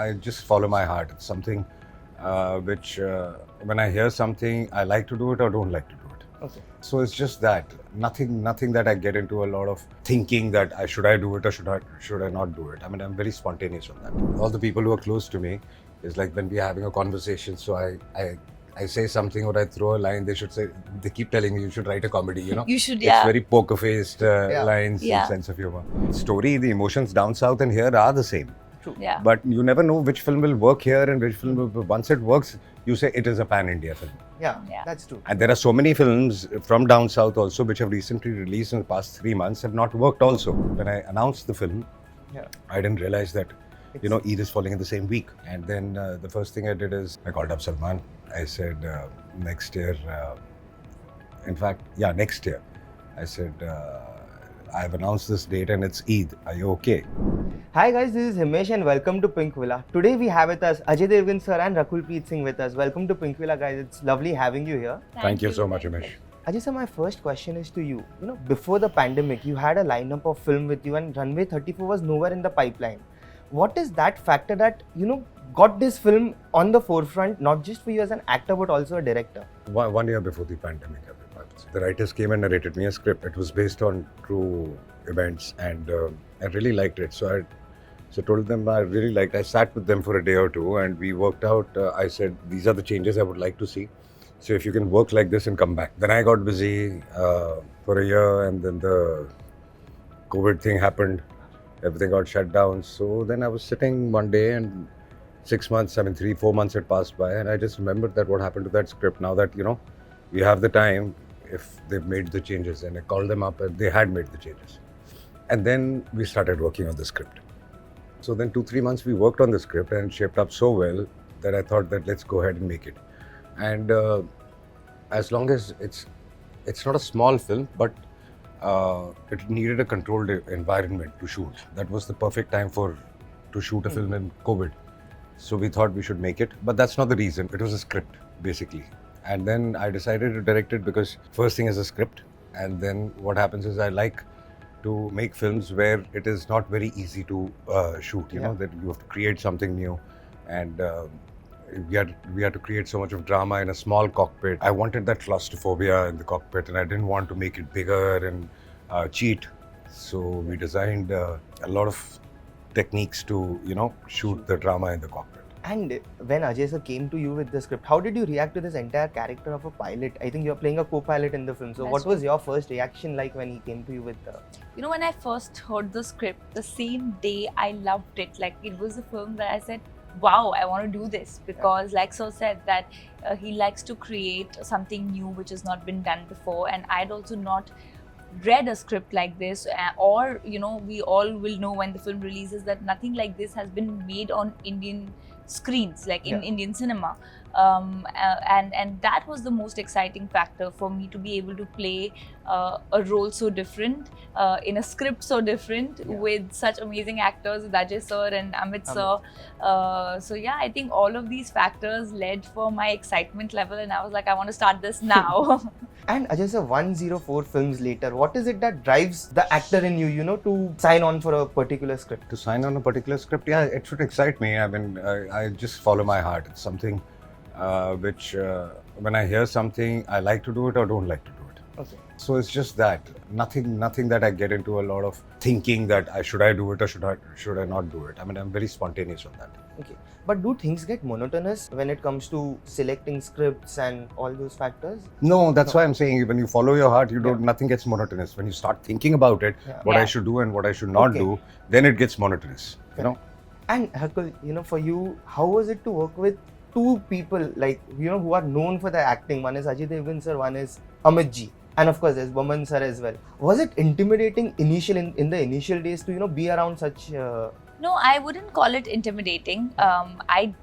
I just follow my heart. It's something which, when I hear something, I like to do it or don't like to do it. Okay. So it's just that. Nothing that I get into a lot of thinking that should I do it or should I not do it. I mean, I'm very spontaneous on that. All the people who are close to me is like when we're having a conversation, so I say something or I throw a line, they keep telling me you should write a comedy, you know. You should, It's very poker-faced lines Yeah. and sense of humor. Story, the emotions down south and here are the same. True. Yeah. But you never know which film will work here and which film will, once it works, you say it is a pan-India film. Yeah, Yeah. that's true. And there are so many films from down south also which have recently released in the past 3 months have not worked also. When I announced the film, Yeah. I didn't realize that, you know, Eid is falling in the same week. And then the first thing I did is I called up Salman. I said, next year, next year. I said, I've announced this date and it's Eid. Are you okay? Hi guys, this is Himesh and welcome to Pinkvilla. Today we have with us Ajay Devgn sir and Rakul Preet Singh with us. Welcome to Pinkvilla guys. It's lovely having you here. Thank you so much, Amish. Ajay sir, my first question is to you. You know, before the pandemic, you had a lineup of film with you and Runway 34 was nowhere in the pipeline. What is that factor that, you know, got this film on the forefront, not just for you as an actor, but also a director? 1 year before the pandemic, the writers came and narrated me a script. It was based on true events and I really liked it. So I told them I really liked it. I sat with them for a day or two and we worked out. I said, these are the changes I would like to see. So if you can work like this and come back. Then I got busy for a year and then the COVID thing happened. Everything got shut down. So then I was sitting one day and 6 months, 3-4 months had passed by and I just remembered that what happened to that script. Now that, you know, we have the time, if they've made the changes, and I called them up and they had made the changes. And then we started working on the script. So then 2-3 months we worked on the script and it shaped up so well that I thought that let's go ahead and make it. And as long as it's not a small film, but it needed a controlled environment to shoot. That was the perfect time to shoot a film in COVID. So we thought we should make it, but that's not the reason. It was a script, basically. And then I decided to direct it because first thing is a script. And then what happens is I like to make films where it is not very easy to shoot, you know, that you have to create something new. And we had to create so much of drama in a small cockpit. I wanted that claustrophobia in the cockpit and I didn't want to make it bigger and cheat. So we designed a lot of techniques to, you know, shoot the drama in the cockpit. And when Ajay sir came to you with the script, how did you react to this entire character of a pilot? I think you're playing a co-pilot in the film. So what was your first reaction like when he came to you with the... You know, when I first heard the script, the same day I loved it. Like, it was a film that I said, wow, I want to do this. Because like Sir said, that he likes to create something new which has not been done before. And I'd also not read a script like this, or, you know, we all will know when the film releases that nothing like this has been made on Indian screens, like in Indian cinema. And that was the most exciting factor for me, to be able to play a role so different, in a script so different, with such amazing actors, with Ajay sir and Amit sir. So yeah, I think all of these factors led for my excitement level, and I was like, I want to start this now. And Ajay sir, 104 films later, what is it that drives the actor in you, you know, to sign on for a particular script? To sign on a particular script, yeah, it should excite me. I mean, I just follow my heart. It's something which, when I hear something, I like to do it or don't like to do it. Okay. So it's just that. Nothing that I get into a lot of thinking that should I do it or should I not do it. I mean, I'm very spontaneous on that. Okay. But do things get monotonous when it comes to selecting scripts and all those factors? No, that's why I'm saying when you follow your heart, nothing gets monotonous. When you start thinking about it, what I should do and what I should not do, then it gets monotonous. You know. And Rakul, you know, for you, how was it to work with two people, like, you know, who are known for their acting? One is Ajay Devgn sir, one is Amit ji. And of course, there's Boman sir as well. Was it intimidating in the initial days to, you know, be around such... No, I wouldn't call it intimidating. I'm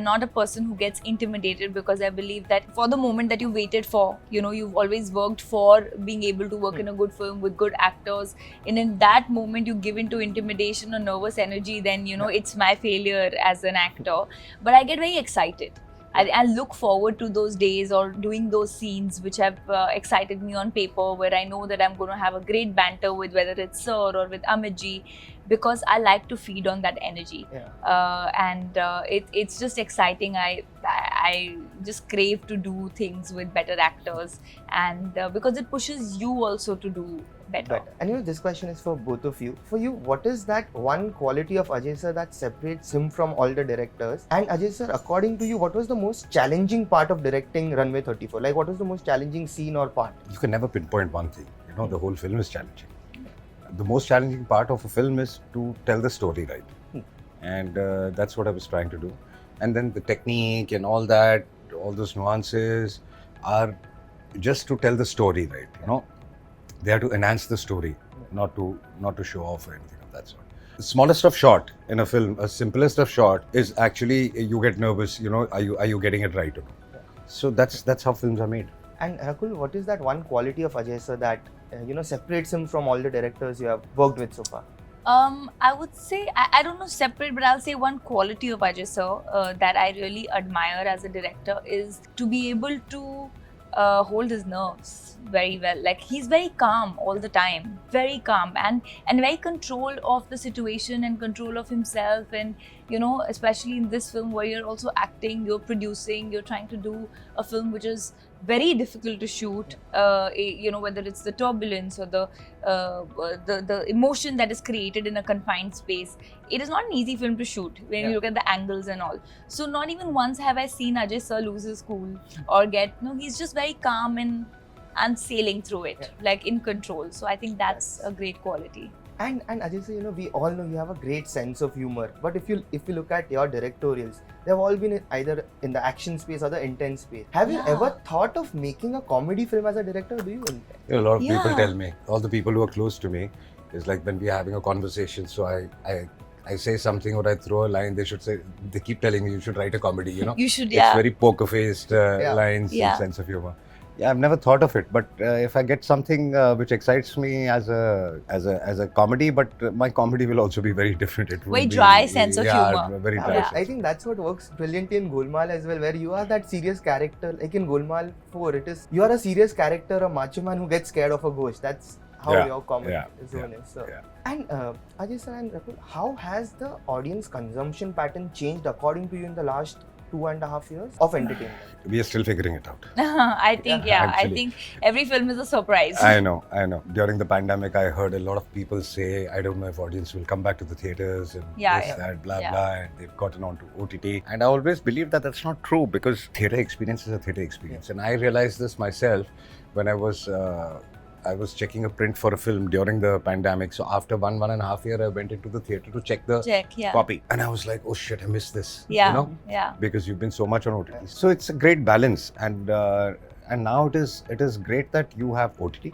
not a person who gets intimidated, because I believe that for the moment that you waited for, you know, you've always worked for being able to work in a good film with good actors. And in that moment you give into intimidation or nervous energy, then, you know, it's my failure as an actor. But I get very excited. I look forward to those days or doing those scenes which have excited me on paper, where I know that I'm going to have a great banter with, whether it's Sir or with Amit ji. because I like to feed on that energy. Yeah. And it's just exciting. I just crave to do things with better actors, and because it pushes you also to do better. And this question is for both of you. For you, what is that one quality of Ajay sir that separates him from all the directors? And Ajay sir, according to you, what was the most challenging part of directing Runway 34? Like, what was the most challenging scene or part? You can never pinpoint one thing. The whole film is challenging. The most challenging part of a film is to tell the story right. And that's what I was trying to do. And then the technique and all that, all those nuances are just to tell the story right. They have to enhance the story, not to show off or anything of that sort. The smallest of shot in a film, a simplest of shot is actually you get nervous. Are you getting it right or not? So that's how films are made. And Rakul, what is that one quality of Ajay sir that separates him from all the directors you have worked with so far? I would say, I don't know separate, but I'll say one quality of Ajay sir that I really admire as a director is to be able to hold his nerves very well. Like, he's very calm all the time, very calm and very control of the situation and control of himself. And especially in this film where you're also acting, you're producing, you're trying to do a film which is very difficult to shoot, whether it's the turbulence or the emotion that is created in a confined space. It is not an easy film to shoot when you look at the angles and all. So not even once have I seen Ajay sir lose his cool or he's just very calm and sailing through it, like in control. So I think that's a great quality. And Ajay sir, we all know you have a great sense of humor. But if you look at your directorials, they've all been either in the action space or the intense space. Have you ever thought of making a comedy film as a director? Do you? A lot of people tell me, all the people who are close to me, is like when we're having a conversation, so I say something or I throw a line, they keep telling me you should write a comedy, You should, It's very poker-faced lines and sense of humor. Yeah, I've never thought of it, but if I get something which excites me as a comedy, but my comedy will also be very different. It will very be, dry sense of humor. Very dry. I think that's what works brilliantly in Golmaal as well, where you are that serious character. Like in Golmaal 4, you are a serious character, a macho man who gets scared of a ghost. That's how your comedy zone is. So. And Ajay sir and Rakul, how has the audience consumption pattern changed according to you in the last 2.5 years of entertainment? We are still figuring it out. I think, I think every film is a surprise. I know. During the pandemic, I heard a lot of people say, I don't know if audience will come back to the theatres and that, blah, blah, and they've gotten on to OTT. And I always believe that that's not true, because theatre experience is a theatre experience. And I realized this myself when I was checking a print for a film during the pandemic. So after 1.5 years, I went into the theatre to check the copy. And I was like, oh shit, I missed this. Because you've been so much on OTT. So it's a great balance. And now it is great that you have OTT,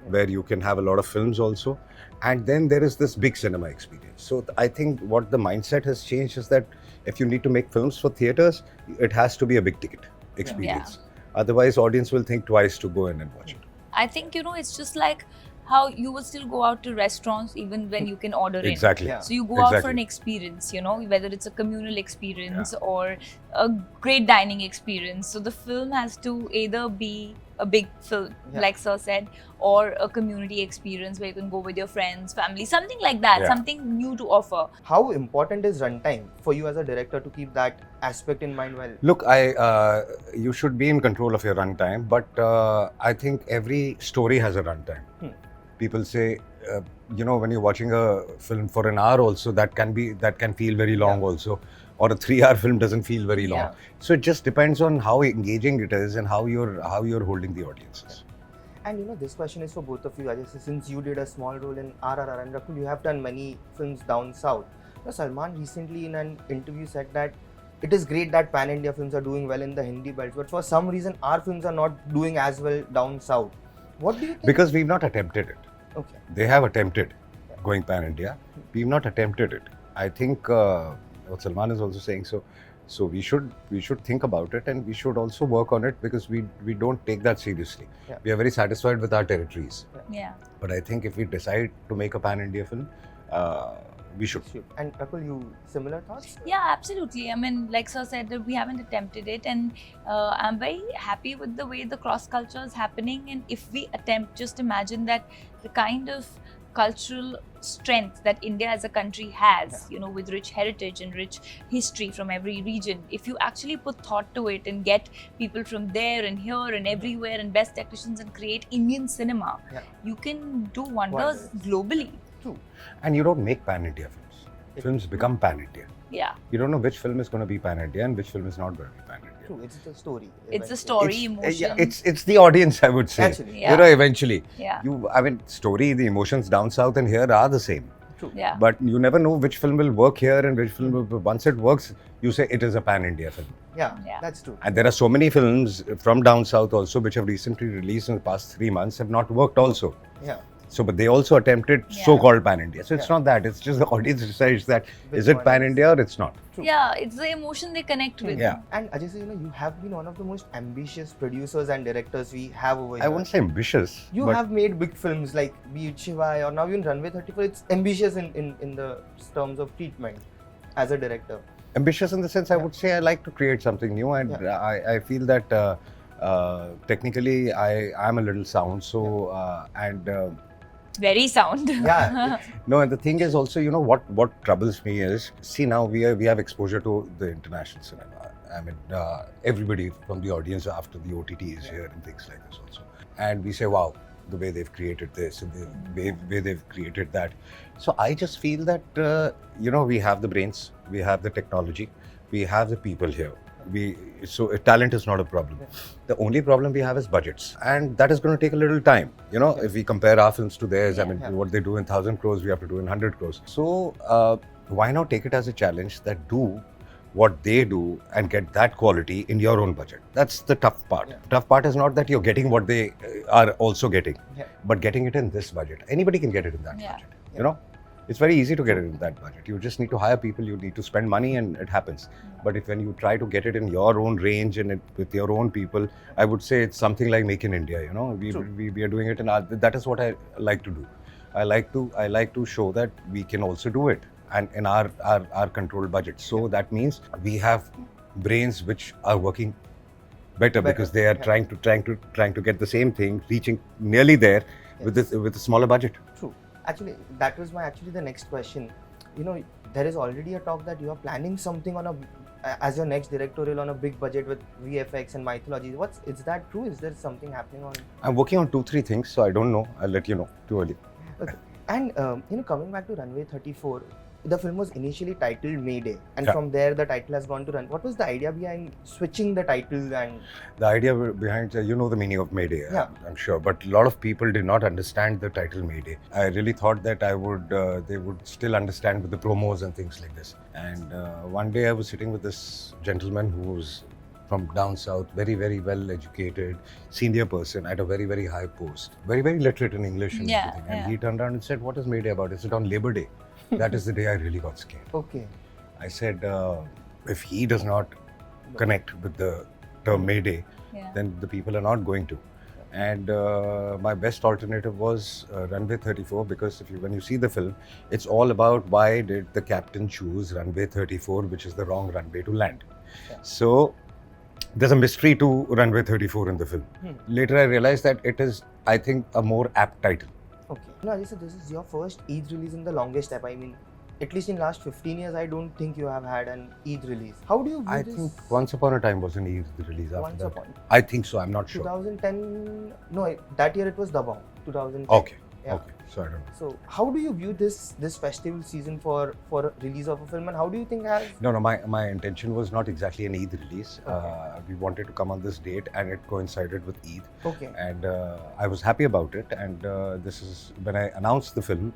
where you can have a lot of films also. And then there is this big cinema experience. So I think what the mindset has changed is that if you need to make films for theatres, it has to be a big ticket experience. Otherwise, audience will think twice to go in and watch it. I think, it's just like how you will still go out to restaurants even when you can order in. Exactly. So you go out for an experience, whether it's a communal experience or a great dining experience. So the film has to either be a big film, like Sir said, or a community experience where you can go with your friends, family, something like that, something new to offer. How important is runtime for you as a director to keep that aspect in mind? Well, look, you should be in control of your runtime, but I think every story has a runtime. People say, when you're watching a film for an hour also, that can feel very long also. Or a 3-hour film doesn't feel very long. So it just depends on how engaging it is and how you're holding the audiences. And this question is for both of you, Ajay. Since you did a small role in RRR and Rakul, you have done many films down south. Salman recently in an interview said that it is great that pan-India films are doing well in the Hindi belt, but for some reason our films are not doing as well down south. What do you think? Because we've not attempted it. Okay. They have attempted going pan-India. We've not attempted it. I think what Salman is also saying, so we should think about it, and we should also work on it, because we don't take that seriously. We are very satisfied with our territories. But I think if we decide to make a pan-India film, we should. And Rakul, you similar thoughts? Yeah, absolutely. I mean, like Sir said, that we haven't attempted it, and I'm very happy with the way the cross culture is happening. And if we attempt, just imagine that the kind of cultural strength that India as a country has, you know, with rich heritage and rich history from every region. If you actually put thought to it and get people from there and here and everywhere and best technicians and create Indian cinema, you can do wonders globally. True. And you don't make pan-India films. Films become pan-India. Yeah. You don't know which film is going to be pan-India and which film is not going to be pan-India. True, it's the story. It's a story, emotion. It's the audience, I would say. Actually, You know, eventually. Yeah. I mean, story, the emotions down south and here are the same. True. Yeah. But you never know which film will work here and which film will, once it works, you say it is a pan-India film. Yeah, Yeah. that's true. And there are so many films from down south also which have recently released in the past 3 months have not worked also. Yeah. So, but they also attempted so-called pan-India. So it's not that. It's just the audience decides that is it pan-India or it's not. True. Yeah, it's the emotion they connect with. Yeah. And Ajay, you know, you have been one of the most ambitious producers and directors we have over here. I wouldn't say ambitious. You but have made big films like be it Shivai or now even Runway 34. It's ambitious in the terms of treatment as a director. ambitious in the sense I would say I like to create something new, and I feel that technically I'm a little sound, so Very sound. Yeah. no, and the thing is also, you know, what troubles me is, see, now we have exposure to the international cinema. I mean, everybody from the audience after the OTT is here and things like this also, and we say, wow, the way they've created this and the way they've created that. So I just feel that you know, we have the brains, we have the technology, we have the people here. So talent is not a problem. The only problem we have is budgets, and that is going to take a little time. You know, if we compare our films to theirs, I mean, what they do in 1,000 crores, we have to do in 100 crores. So why not take it as a challenge that do what they do and get that quality in your own budget? That's the tough part. The tough part is not that you're getting what they are also getting, but getting it in this budget. Anybody can get it in that budget. You know, it's very easy to get it in that budget. You just need to hire people, you need to spend money, and it happens. But if when you try to get it in your own range and with your own people, I would say it's something like Make in India. You know, we are doing it, and that is what I like to do. I like to show that we can also do it, and in our controlled budget. So that means we have brains which are working better because they are trying to get the same thing, reaching nearly there with a smaller budget. True. Actually, that was the next question. You know, there is already a talk that you are planning something as your next directorial on a big budget with VFX and mythology. Is that true? Is there something happening on? I'm working on 2-3 things, so I don't know. I'll let you know. Too early. Okay. And you know, coming back to Runway 34, the film was initially titled Mayday, and from there the title has gone to Run. What was the idea behind switching the title? And the idea behind, you know, the meaning of Mayday, I'm sure, but a lot of people did not understand the title Mayday. I really thought that they would still understand with the promos and things like this. And one day I was sitting with this gentleman who was from down south, very, very well educated, senior person at a very, very high post, very, very literate in English and everything. And he turned around and said, "What is Mayday about? Is it on Labor Day?" That is the day I really got scared. Okay. I said, if he does not connect with the term Mayday, then the people are not going to. And my best alternative was Runway 34, because when you see the film, it's all about why did the captain choose Runway 34, which is the wrong runway to land. So there's a mystery to Runway 34 in the film. Later I realized that it is, I think, a more apt title. Okay. No, Ajay, this is your first Eid release in the longest time. I mean, at least in last 15 years, I don't think you have had an Eid release. How do you view this? I think Once Upon a Time was an Eid release after Once that. Upon. I think so, I'm not sure. 2010, no, that year it was Dabao, 2010. Okay, Yeah. okay, so I don't know. So how do you view this festival season for release of a film, and how do you think No, my intention was not exactly an Eid release. We wanted to come on this date and it coincided with Eid. Okay. And I was happy about it, and this is when I announced the film,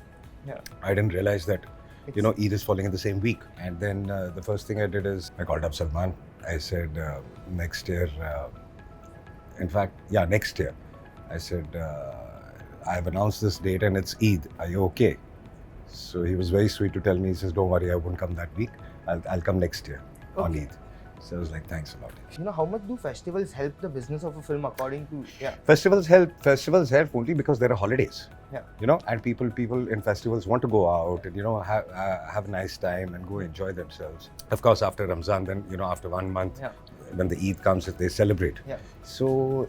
I didn't realize that you know, Eid is falling in the same week. And then the first thing I did is I called up Salman. I said, next year, next year, I said, I've announced this date and it's Eid. Are you okay? So he was very sweet to tell me, he says, don't worry, I won't come that week. I'll come next year on Eid. So I was like, thanks a lot. You know, how much do festivals help the business of a film according to... Festivals help only because there are holidays. You know, and people in festivals want to go out and, you know, have a nice time and go enjoy themselves. Of course, after Ramzan, then, you know, after 1 month, when the Eid comes, they celebrate. So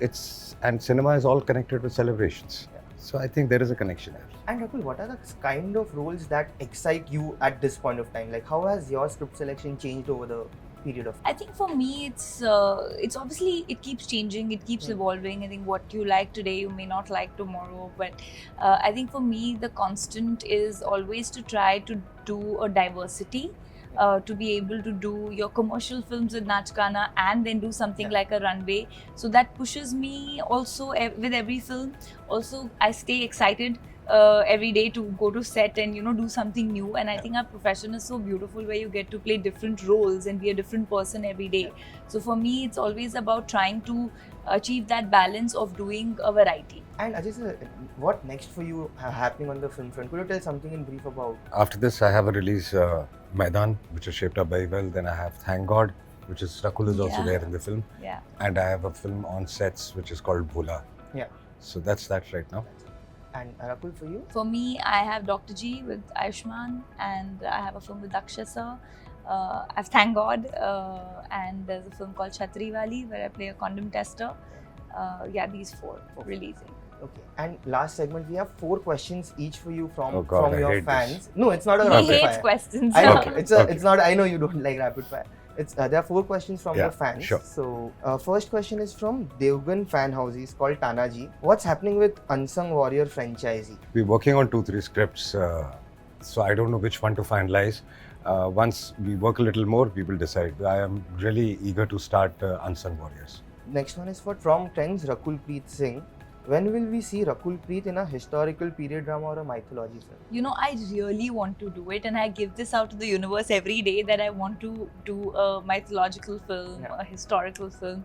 and cinema is all connected with celebrations. So I think there is a connection there. And Rakul, what are the kind of roles that excite you at this point of time? Like, how has your script selection changed over the period of time? I think for me, it's obviously it keeps changing, it keeps evolving. I think what you like today, you may not like tomorrow. But I think for me, the constant is always to try to do a diversity. To be able to do your commercial films with Nach Gana and then do something like a Runway. So that pushes me also with every film. Also, I stay excited every day to go to set and do something new. And I think our profession is so beautiful where you get to play different roles and be a different person every day. So for me, it's always about trying to achieve that balance of doing a variety. And Ajay sir, what next for you happening on the film front? Could you tell something in brief about? After this, I have a release, Maidaan, which is shaped up very well. Then I have Thank God, which is Rakul is also there in the film. Yeah. And I have a film on sets, which is called Bhola. Yeah. So that's that right now. And Rakul, for you? For me, I have Dr. G with Ayushmann, and I have a film with Akshay sir. I have Thank God, and there's a film called Chhatri Wali where I play a condom tester. These four releasing. Okay. And last segment, we have 4 questions each for you from I your hate fans. this. No, it's not a He rapid hates fire. questions. I know. Okay. It's not. I know you don't like rapid fire. It's there are 4 questions from your fans. Sure. So first question is from Devgn fan house. He's called Tanaji. What's happening with Unsung Warrior franchisee? We're working on 2-3 scripts, so I don't know which one to finalize. Once we work a little more, we will decide. I am really eager to start Unsung Warriors. Next one is from Trends Rakul Preet Singh. When will we see Rakul Preet in a historical period drama or a mythology film? I really want to do it, and I give this out to the universe every day that I want to do a mythological film, a historical film.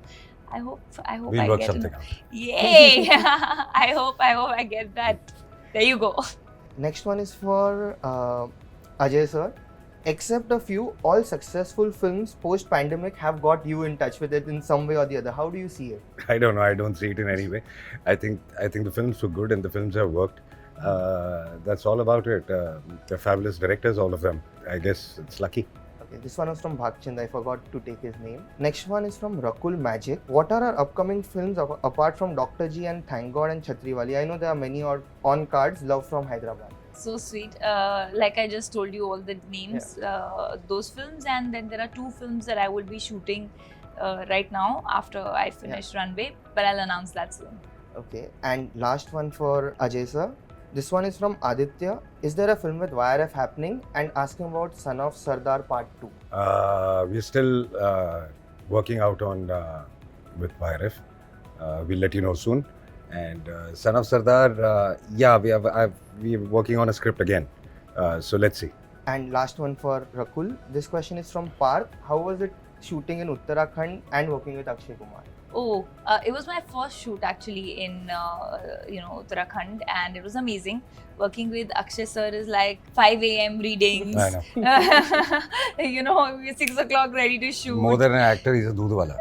I hope We'll I work get something out. Yay! I hope I get that. There you go. Next one is for Ajay sir. Except a few, all successful films post-pandemic have got you in touch with it in some way or the other. How do you see it? I don't know. I don't see it in any way. I think the films were good and the films have worked. That's all about it. They're fabulous directors, all of them. I guess it's lucky. Okay, this one was from Bhagchand. I forgot to take his name. Next one is from Rakul Magic. What are our upcoming films apart from Dr. G and Thank God and Chhatriwali? I know there are many on cards. Love from Hyderabad. So sweet. Like I just told you all the names, those films, and then there are 2 films that I will be shooting right now after I finish Runway, but I'll announce that soon. Okay, and last one for Ajay sir. This one is from Aditya. Is there a film with YRF happening? And asking about Son of Sardaar Part 2. We're still working out on with YRF. We'll let you know soon. And Son of Sardaar, we're working on a script again. So let's see. And last one for Rakul. This question is from Parth. How was it shooting in Uttarakhand and working with Akshay Kumar? Oh, it was my first shoot actually in Uttarakhand, and it was amazing. Working with Akshay sir is like 5 a.m. readings. I know. We're 6 o'clock ready to shoot. More than an actor, he's a doodh wala.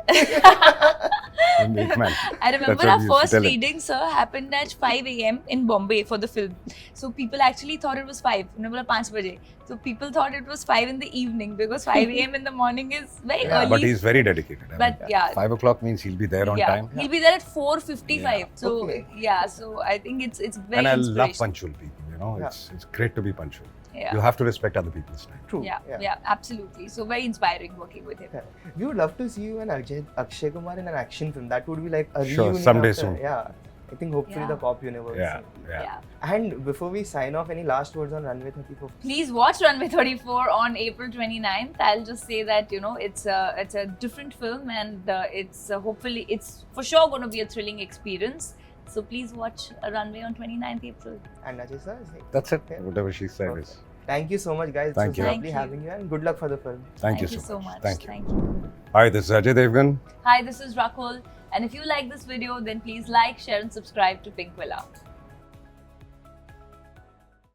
Milkman. I remember our first reading, sir, happened at 5 a.m. in Bombay for the film. So people actually thought it was 5. Remember, 5 baje. So people thought it was 5 in the evening because 5 a.m. in the morning is very early. But he's very dedicated. But 5 o'clock means he'll be there on time. He'll be there at 4:55. Yeah. So Okay. so I think it's very And I love inspirational. punctual people. It's great to be punctual. Yeah. You have to respect other people's time. True. Yeah, absolutely. So very inspiring working with him. Yeah. We would love to see you and Akshay Kumar in an action film. That would be like a Sure, reunion someday after, soon. Yeah. I think hopefully the Cop universe. Yeah. And before we sign off, any last words on Runway 34? Please watch Runway 34 on April 29th. I'll just say that it's a different film, and it's hopefully it's for sure going to be a thrilling experience. So please watch Runway on 29th April. And Ajay sir? That's it. Okay. Whatever she said Okay. is. Thank you so much, guys. Thank it was you. lovely Thank you. having you, and good luck for the film. Thank you so much. Thank you. Hi, this is Ajay Devgn. Hi, this is Rakul. And if you like this video, then please like, share and subscribe to Pinkvilla.